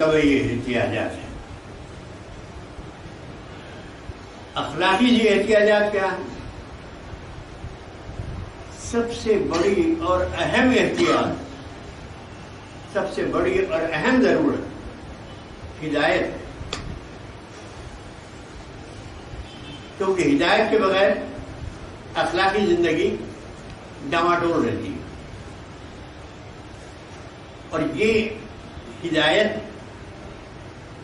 طبعی احتیاجات ہیں. اخلاقی احتیاجات کیا ہیں؟ سب سے بڑی اور اہم احتیاط، سب سے بڑی اور اہم ضرورت ہدایت ہے. کیونکہ ہدایت کے بغیر اخلاقی زندگی ڈماڈول رہتی ہے. اور یہ ہدایت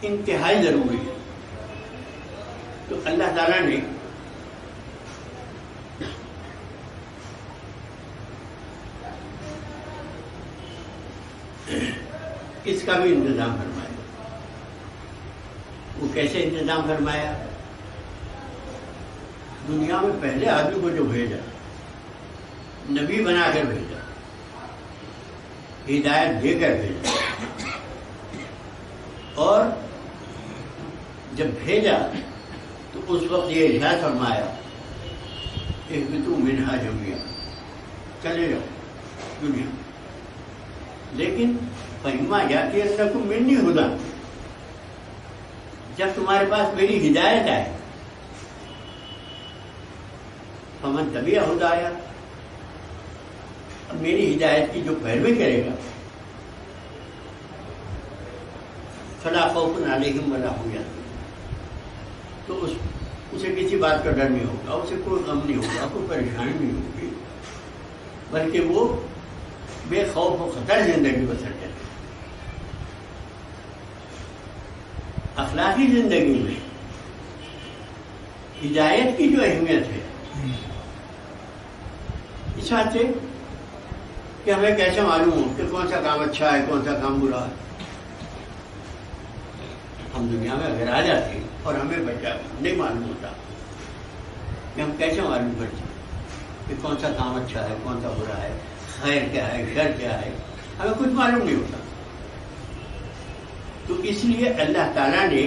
انتہائی ضروری ہے. تو اللہ تعالیٰ نے اس کا بھی انتظام فرمایا. وہ کیسے انتظام فرمایا؟ دنیا میں پہلے آدمی کو جو بھیجا، نبی بنا کر بھیجا، ہدایت دے کر بھیجا، اور جب بھیجا تو اس وقت یہ ارشاد فرمایا اہبطوا منہا جميعا، چلے جاؤ دنیا. لیکن فإما یأتینکم منی ھدی، جب تمہارے پاس میری ہدایت آئے، فمن تبع ھدایا، اب میری ہدایت کی جو پیروی کرے گا، فلا خوف علیہم ولا هم یحزنون، تو اسے کسی بات کا ڈر نہیں ہوگا، اسے کوئی غم نہیں ہوگا، کوئی پریشانی نہیں ہوگی، بلکہ وہ بے خوف و خطر زندگی بسر کرے. اخلاقی زندگی میں ہدایت کی جو اہمیت ہے اس بات سے کہ ہمیں کیسے معلوم ہو کہ کون سا کام اچھا ہے، کون سا کام برا ہے. ہم دنیا میں اگر آ جاتے ہیں اور ہمیں بچہ نہیں معلوم ہوتا کہ ہم کیسے معلوم کرتے ہیں کہ کون سا کام اچھا ہے، کون سا برا ہے، خیر کیا ہے، شر کیا ہے، ہمیں کچھ معلوم نہیں ہوتا. تو اس لیے اللہ تعالیٰ نے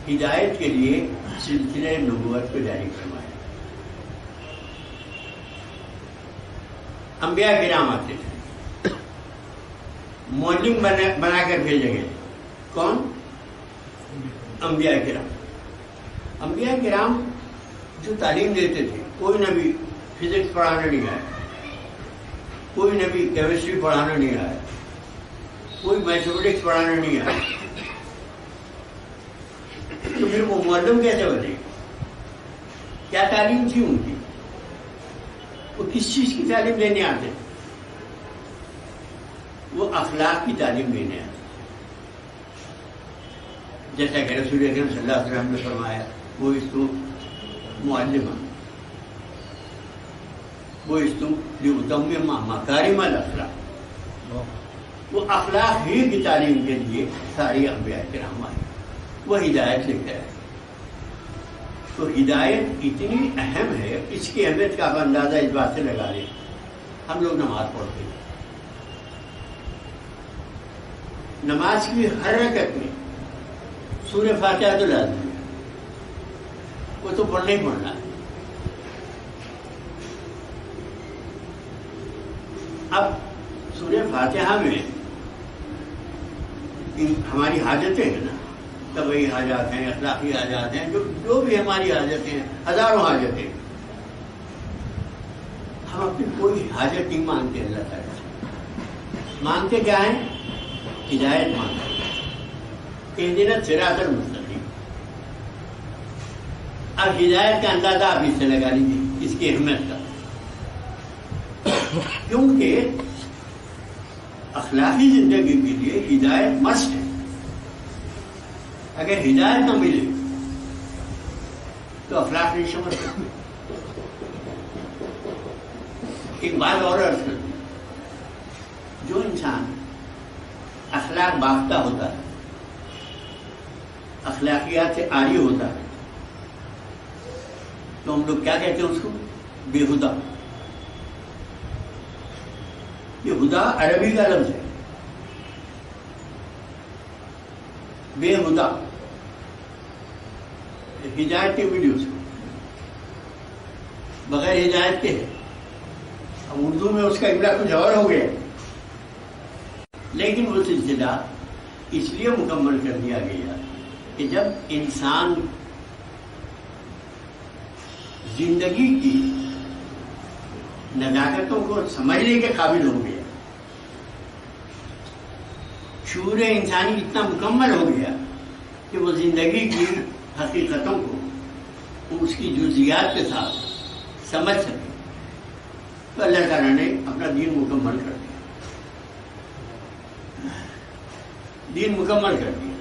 ہدایت کے لیے سلسلہ نبوت کو جاری فرمایا. انبیاء کرام آتے تھے، معلم بنا کر بھیجے گئے. کون؟ انبیاء کرام. انبیاء کرام جو تعلیم دیتے تھے، کوئی نبی فزکس پڑھانے نہیں آیا، کوئی نبی کیمسٹری پڑھانے نہیں آیا، کوئی میتھمیٹکس پڑھانے نہیں آیا. تو پھر وہ معلم کیسے بنے؟ کیا تعلیم تھی ان کی؟ وہ کس چیز کی تعلیم دینے آتے؟ وہ اخلاق کی تعلیم دینے آتے. جیسا کہ رسول اکرم صلی اللہ علیہ وسلم نے فرمایا وہ استو معلمہ، وہ استو لیتمم مکارم الاخلاق. وہ اخلاق ہی کی تعلیم کے لیے ساری انبیاء کرام آئے، وہ ہدایت لے کر آئے. تو ہدایت اتنی اہم ہے، اس کی اہمیت کا آپ اندازہ اس بات سے لگا لیں. ہم لوگ نماز پڑھتے ہیں، نماز کی ہر رکعت میں سورہ فاتحہ تو لازمی ہے، وہ تو پڑھنا ہی پڑھنا ہے. اب سورہ فاتحہ میں ہماری حاجتیں ہیں نا، طبعی حاجات ہیں، اخلاقی حاجات ہیں، جو بھی ہماری حاجتیں ہیں، ہزاروں حاجتیں. ہم اپنی کوئی حاجت نہیں مانگتے اللہ تعالیٰ سے. مانگتے کیا ہیں؟ ہدایت مانگتے ہیں. اہدنا الصراط المستقیم. اب ہدایت کا اندازہ آپ اس سے لگا لیجیے، اس کی اہمیت کا. کیونکہ اخلاقی زندگی کے لیے ہدایت مسٹ ہے. اگر ہدایت نہ ملے تو اخلاق نہیں سمجھ سکتے. ایک بات اور عرض کرتی ہوں، جو انسان اخلاق باختہ ہوتا ہے، اخلاقیات سے عاری ہوتا ہے، تو ہم لوگ کیا کہتے ہیں اس کو؟ بے ہدا. یہ ہدا عربی کا لفظ ہے، بے ہدا. ہدایت کے ویڈیو سے بغیر ہدایت کے ہے. اب اردو میں اس کا املا کچھ اور ہو گیا، لیکن وہ سلسلہ اس لیے مکمل کر دیا گیا کہ جب انسان زندگی کی نزاکتوں کو سمجھنے کے قابل ہو گیا، شعور انسانی اتنا مکمل ہو گیا کہ وہ زندگی کی حقیقتوں کو اس کی جزیات کے ساتھ سمجھ سکے، تو اللہ تعالیٰ نے اپنا دین مکمل کر دیا، دین مکمل کر دیا۔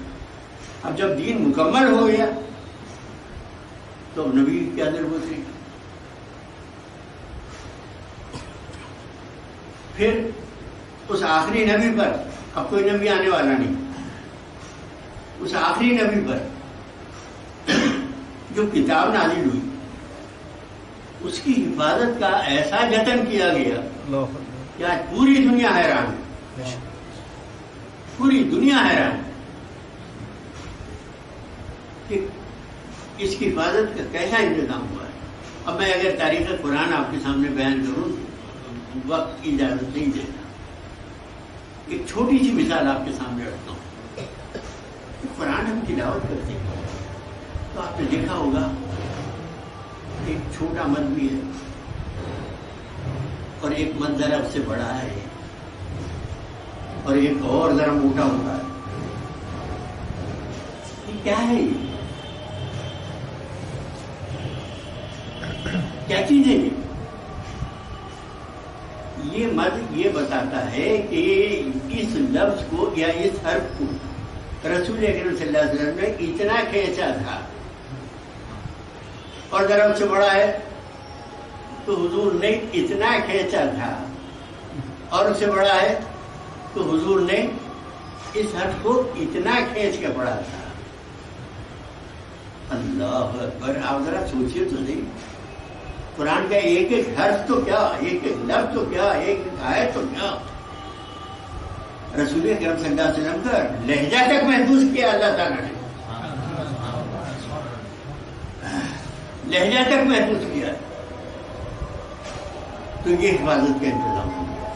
اب جب دین مکمل ہو گیا تو اب نبی کی کیا ضرورت ہے؟ پھر اس آخری نبی پر اب کوئی نبی آنے والا نہیں، اس آخری نبی پر جو کتاب نازل ہوئی اس کی حفاظت کا ایسا جتن کیا گیا کہ آج پوری دنیا حیران ہے، پوری دنیا حیران ہے کہ اس کی حفاظت کا کیسا انتظام ہوا ہے۔ اب میں اگر تاریخ قرآن آپ کے سامنے بیان کروں وقت کی اجازت نہیں دیتا، ایک چھوٹی سی مثال آپ کے سامنے رکھتا ہوں۔ قرآن ہم تلاوت کرتے ہیں تو آپ نے دیکھا ہوگا ایک چھوٹا مد بھی ہے اور ایک مد ذرا اس سے بڑا ہے اور ایک اور ذرا موٹا ہوتا ہے۔ یہ کیا ہے؟ کیا چیز ہے یہ مد یہ بتاتا ہے کہ اس لفظ کو یا اس حرف کو رسول اکرم صلی اللہ علیہ وسلم نے اتنا کھینچا تھا، اور ذرا اس سے بڑا ہے تو حضور نے اتنا کھینچا تھا، اور اس سے بڑا ہے تو حضور نے اس حرف کو اتنا کھینچ کے پڑھا تھا۔ اللہ اکبر! آپ ذرا سوچیے تو صحیح، قرآن کا ایک ایک حرف تو کیا، ایک ایک لفظ تو کیا، ایک ایک آیت تو کیا، رسول اکرم صلی اللہ علیہ وسلم کا لہجہ تک محفوظ کیا اللہ تعالیٰ نے، لہجہ تک محفوظ کیا، تو یہ حفاظت کا انتظام ہو گیا۔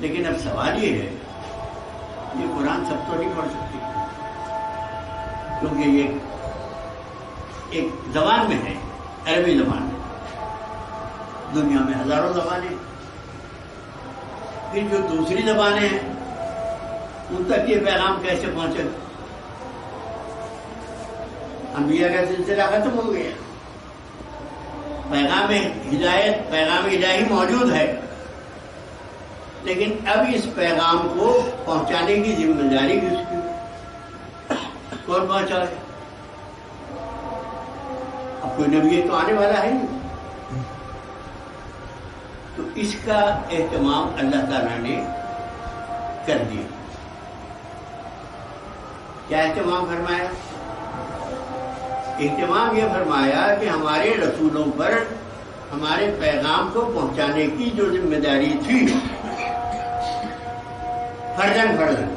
لیکن اب سوال یہ ہے، یہ قرآن سب تو نہیں پڑھ سکتی کیونکہ یہ ایک زبان میں ہے، عربی زبان ہے، دنیا میں ہزاروں زبانیں، پھر جو دوسری زبانیں ہیں ان تک یہ پیغام کیسے پہنچے؟ انبیاء کا سلسلہ ختم ہو گیا، پیغام ہدایت، پیغام الہی موجود ہے، لیکن اب اس پیغام کو پہنچانے کی ذمہ داری کس کی؟ کون پہنچائے؟ اب کوئی نبی تو آنے والا ہے نہیں، تو اس کا اہتمام اللہ تعالیٰ نے کر دیا۔ کیا اہتمام فرمایا؟ اہتمام یہ فرمایا کہ ہمارے رسولوں پر ہمارے پیغام کو پہنچانے کی جو ذمہ داری تھی فرضاً،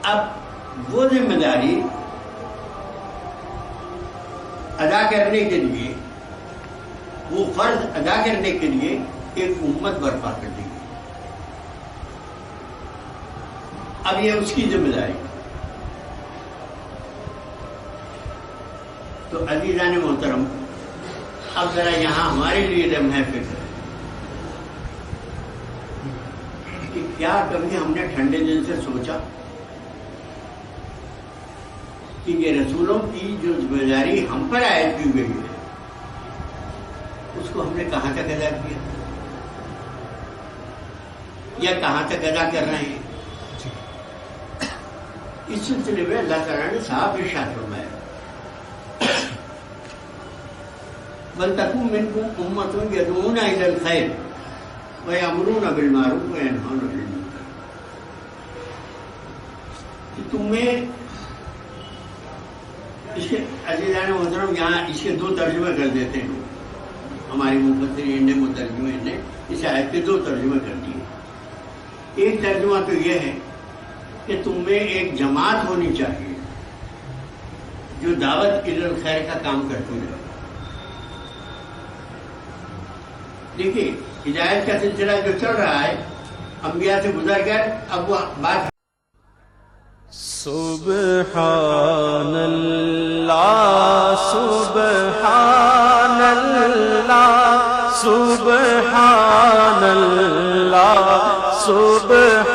اب وہ ذمہ داری ادا کرنے کے لیے، وہ فرض ادا کرنے کے لیے ایک امت برپا کر دی گئی۔ اب یہ اس کی ذمہ داری۔ تو عزیزان محترم، اب ذرا یہاں ہمارے لیے لمحہ فکر ہے کہ کیا کبھی ہم نے ٹھنڈے دل سے سوچا کہ یہ رسولوں کی جو ذمہ داری ہم پر عائد کی گئی ہے اس کو ہم نے کہاں تک ادا کیا یا کہاں تک ادا کر رہے ہیں؟ اس سلسلے میں اللہ تعالیٰ نے صاف ارشاد فرمایا، وَلْتَكُن مِّنكُمْ أُمَّةٌ يَدْعُونَ إِلَى الْخَيْرِ وَيَأْمُرُونَ بِالْمَعْرُوفِ وَيَنْهَوْنَ عَنِ الْمُنكَرِ، کہ تمہیں اس کے عزیزان محترم یہاں اس کے دو ترجمے کر دیتے ہیں ہماری مفسرین نے، مترجمین نے اس آیت کے دو ترجمے کر دیے۔ ایک ترجمہ تو یہ ہے کہ تم میں ایک جماعت ہونی چاہیے جو دعوت الی الخیر کا کام کرتی رہے۔ دیکھیے ہدایت کا سلسلہ جو چل رہا ہے انبیاء سے گزر کر اب وہ بات سبحان اللہ سبحان اللہ سبحان اللہ سبحان